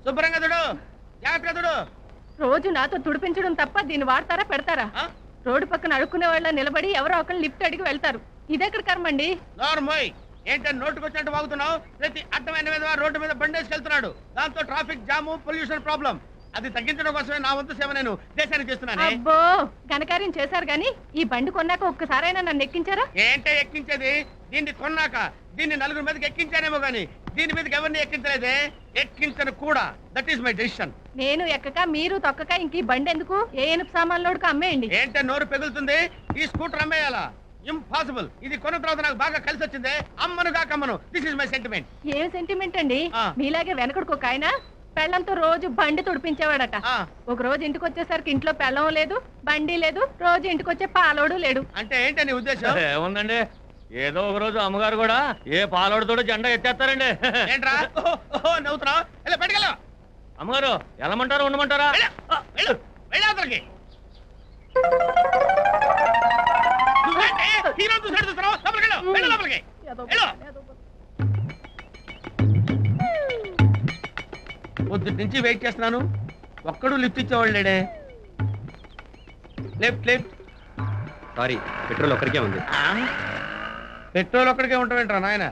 శుభ్రంగా తుడు, జాగ్రత్తగా తుడు. రోజు నాతో తుడిపించడం తప్ప దీన్ని వాడతారా పెడతారా? రోడ్డు పక్కన అడుక్కునే వాళ్ళ నిలబడి ఎవరో ఒకరు లిఫ్ట్ అడిగి వెళ్తారు. ఇదెక్కడ కర్మండి? నోర్మోయ్, ఏంటని నోటుకొచ్చినట్టు వాగుతున్నావు? ప్రతి అడ్డమైన మీద రోడ్డు మీద బండేసుకెళ్తున్నాడు. దాంతో ట్రాఫిక్ జాము, పొల్యూషన్ ప్రాబ్లం. అది తగ్గించడం కోసమే నా వంతు సేవ నేను దేశానికి చేస్తున్నాను. అబ్బో, ఘనకార్యం చేశారు గాని ఈ బండి కొన్నాక ఒక్కసారైనా నన్ను ఎక్కించారా? ఏంటే ఎక్కించేది? దీన్ని కొన్నాక దీన్ని నలుగురు మీదకి ఎక్కించానేమో గానీ దీని మీదకి ఎవరిని ఎక్కించలేదే, ఎక్కించను కూడా. That is my decision. నేను ఎక్కక మీరు తొక్కక ఇంక ఈ బండి ఎందుకు? ఏ ఎనుపు సామాన్లోడుకు అమ్మేయండి. ఏంటే నోరు పెగులుతుంది? ఈ స్కూటర్ అమ్మేయాలా? ఇంపాసిబుల్. ఇది కొన్న తర్వాత నాకు బాగా కలిసి వచ్చింది. అమ్మను కాకమ్మను. This is my sentiment. ఏం సెంటిమెంట్ అండి? మీలాగే వెనకడుకు ఒక ఆయన పెళ్లంతో రోజు బండి తుడిపించేవాడట. ఒక రోజు ఇంటికి వచ్చేసరికి ఇంట్లో పెళ్ళం లేదు, బండి లేదు, రోజు ఇంటికి వచ్చే పాలోడు లేడు. అంటే ఏంటి నీ ఉద్దేశం? ఏముందండి, ఏదో ఒక రోజు అమ్మగారు కూడా ఏ పాలోడితోడు జెండా ఎత్తేస్తారండి. ఏంట్రా నవ్వుతున్నావు? పెట్టుకెళ్ళ. అమ్మగారు వెళ్ళమంటారా ఉండమంటారా? వెళ్ళి హీరో చూసాడు చూస్తున్నావు. లోపలికి పొద్దు నుంచి వెయిట్ చేస్తున్నాను. ఒక్కడు లిఫ్ట్ ఇచ్చేవాళ్ళు లేడే. Left left. సారీ, పెట్రోల్ ఒక్కరికే ఉంది. పెట్రోల్ ఒక్కడికే ఉంటావేంట్రా నాయన?